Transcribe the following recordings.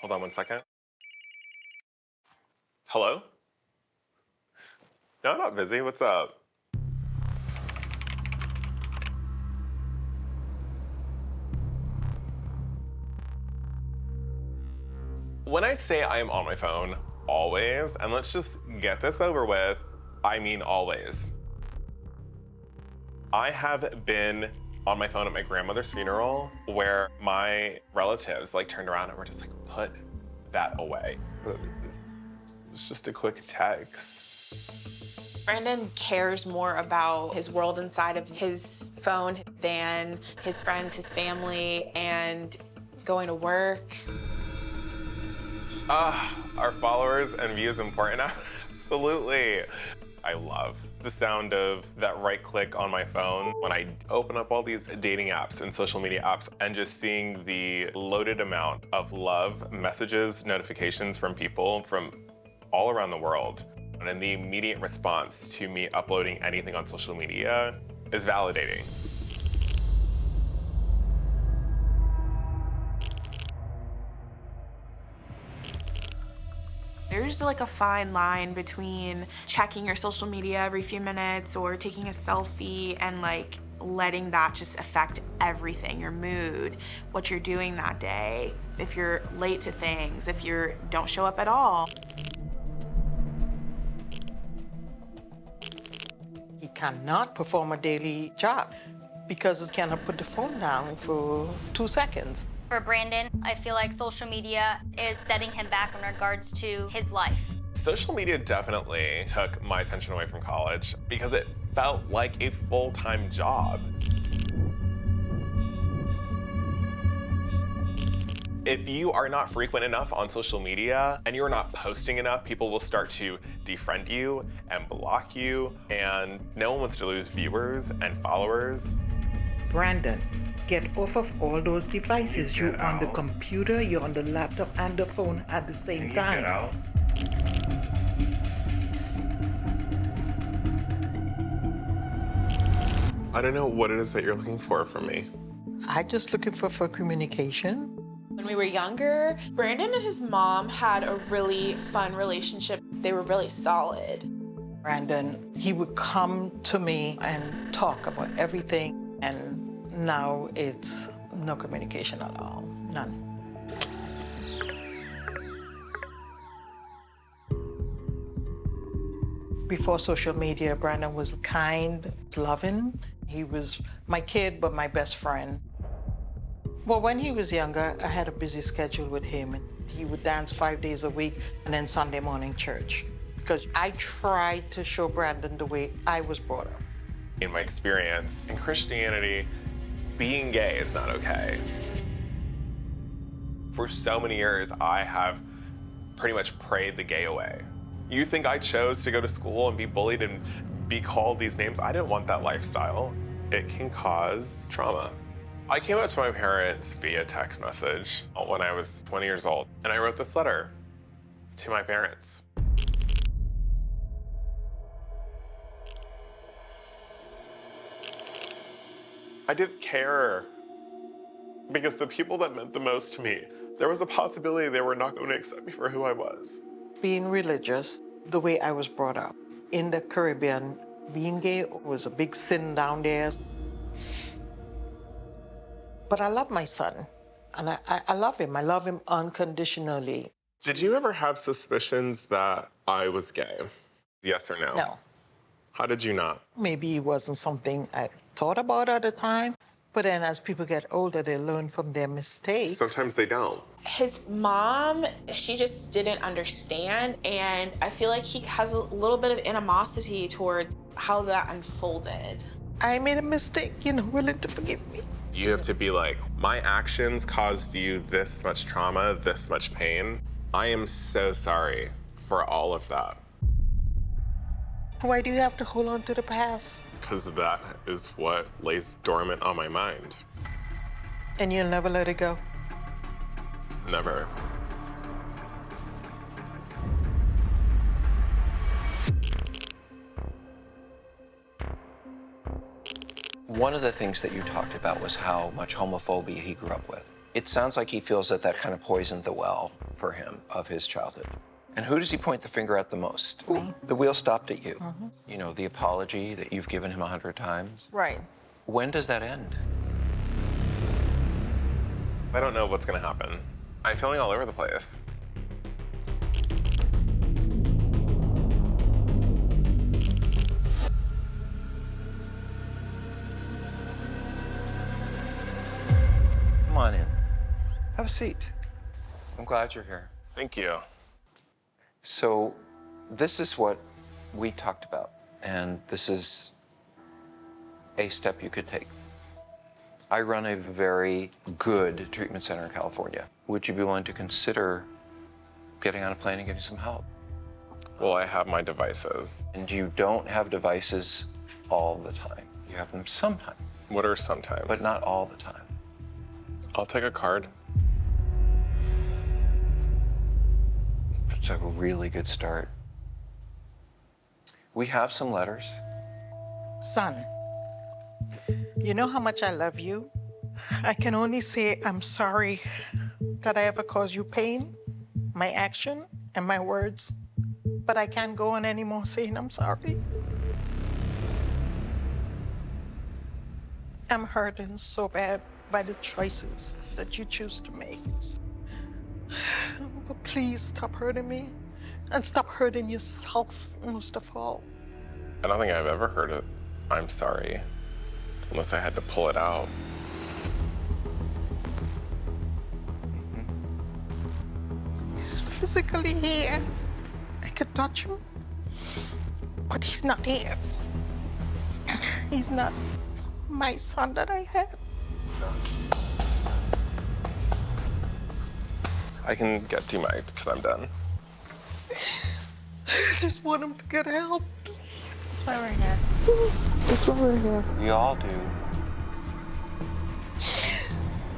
Hold on one second. Hello? No, I'm not busy. What's up? When I say I am on my phone, always, and let's just get this over with, I mean always. I have been on my phone at my grandmother's funeral where my relatives turned around and were just like, put that away. It was just a quick text. Brandon cares more about his world inside of his phone than his friends, his family, and going to work. Are followers and views important? Absolutely. I love the sound of that right click on my phone when I open up all these dating apps and social media apps and just seeing the loaded amount of love, messages, notifications from people from all around the world. And then the immediate response to me uploading anything on social media is validating. There's like a fine line between checking your social media every few minutes or taking a selfie and letting that just affect everything, your mood, what you're doing that day, if you're late to things, if you don't show up at all. He cannot perform a daily job because he cannot put the phone down for 2 seconds. For Brandon, I feel like social media is setting him back in regards to his life. Social media definitely took my attention away from college because it felt like a full-time job. If you are not frequent enough on social media and you're not posting enough, people will start to defriend you and block you, and no one wants to lose viewers and followers. Brandon, get off of all those devices. You're on the computer, you're on the laptop and the phone at the same time. I don't know what it is that you're looking for from me. I'm just looking for communication. When we were younger, Brandon and his mom had a really fun relationship. They were really solid. Brandon, he would come to me and talk about everything, and now it's no communication at all, none. Before social media, Brandon was kind, loving. He was my kid, but my best friend. Well, when he was younger, I had a busy schedule with him. He would dance 5 days a week and then Sunday morning church, because I tried to show Brandon the way I was brought up. In my experience, in Christianity, being gay is not okay. For so many years, I have pretty much prayed the gay away. You think I chose to go to school and be bullied and be called these names? I didn't want that lifestyle. It can cause trauma. I came out to my parents via text message when I was 20 years old, and I wrote this letter to my parents. I didn't care because the people that meant the most to me, there was a possibility they were not going to accept me for who I was. Being religious, the way I was brought up, in the Caribbean, being gay was a big sin down there. But I love my son, and I love him. I love him unconditionally. Did you ever have suspicions that I was gay? Yes or no? No. How did you not? Maybe it wasn't something I thought about at the time, but then as people get older, they learn from their mistakes. Sometimes they don't. His mom, she just didn't understand, and I feel like he has a little bit of animosity towards how that unfolded. I made a mistake, willing to forgive me. You have to be like, my actions caused you this much trauma, this much pain. I am so sorry for all of that. Why do you have to hold on to the past? Because that is what lays dormant on my mind. And you'll never let it go? Never. One of the things that you talked about was how much homophobia he grew up with. It sounds like he feels that that kind of poisoned the well for him of his childhood. And who does he point the finger at the most? Me. The wheel stopped at you. You know, the apology that you've given him 100 times. Right. When does that end? I don't know what's gonna happen. I'm feeling all over the place. Come on in. Have a seat. I'm glad you're here. Thank you. So, this is what we talked about, and this is a step you could take. I run a very good treatment center in California. Would you be willing to consider getting on a plane and getting some help? Well, I have my devices. And you don't have devices all the time. You have them sometimes, What are sometimes? but not all the time. I'll take a card. It's a really good start. We have some letters. Son, you know how much I love you? I can only say I'm sorry that I ever caused you pain, my action, and my words. But I can't go on anymore saying I'm sorry. I'm hurting so bad by the choices that you choose to make. But please stop hurting me and stop hurting yourself most of all. I don't think I've ever heard it. I'm sorry. Unless I had to pull it out. He's physically here. I could touch him, but he's not here. He's not my son that I had. I can get demiked because I'm done. I just want him to get help, please. That's why we're here. That's why we're here. We all do.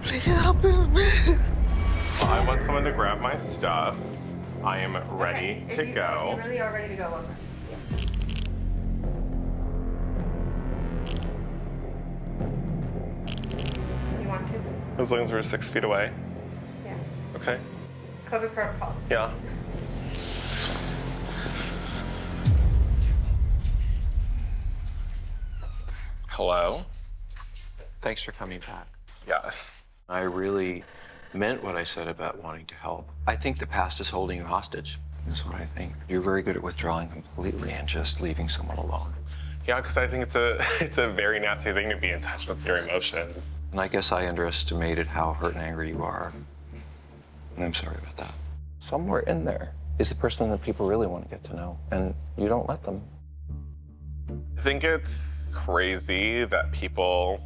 Please help him. I want someone to grab my stuff. I am ready to go. If you really are ready to go, okay. You want to? As long as we're 6 feet away. Yeah. Okay. COVID protocols. Yeah. Hello? Thanks for coming back. Yes. I really meant what I said about wanting to help. I think the past is holding you hostage. That's what I think. You're very good at withdrawing completely and just leaving someone alone. Yeah, because I think it's a very nasty thing to be in touch with your emotions. And I guess I underestimated how hurt and angry you are. And I'm sorry about that. Somewhere in there is the person that people really want to get to know, and you don't let them. I think it's crazy that people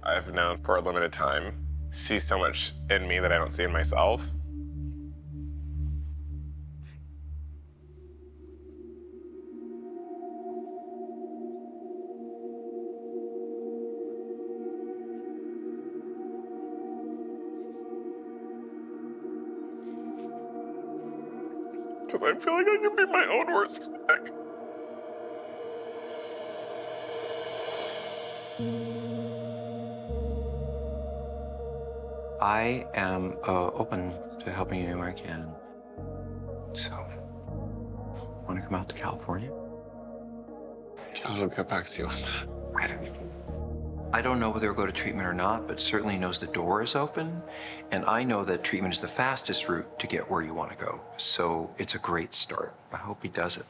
I've known for a limited time see so much in me that I don't see in myself. Because I feel like I can be my own worst critic. I am open to helping you where I can. So, want to come out to California? I'll get back to you on that. I don't know whether he'll go to treatment or not, but certainly knows the door is open. And I know that treatment is the fastest route to get where you want to go. So it's a great start. I hope he does it.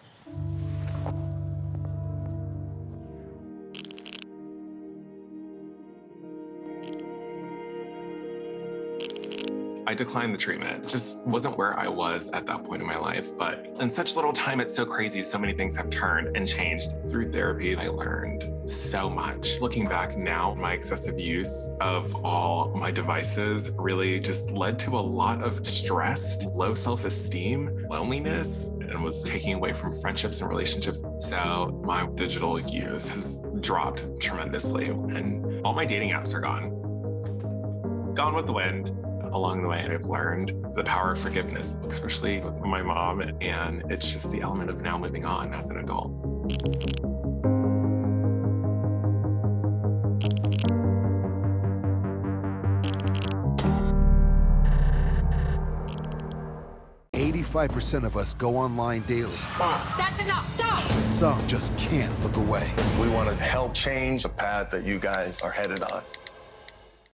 I declined the treatment. It just wasn't where I was at that point in my life. But in such little time, it's so crazy. So many things have turned and changed. Through therapy, I learned so much. Looking back now, my excessive use of all my devices really just led to a lot of stress, low self-esteem, loneliness, and was taking away from friendships and relationships. So my digital use has dropped tremendously, and all my dating apps are gone. Gone with the wind. Along the way, I've learned the power of forgiveness, especially with my mom, and it's just the element of now moving on as an adult. 95% of us go online daily. That's enough. Stop. But some just can't look away. We want to help change the path that you guys are headed on.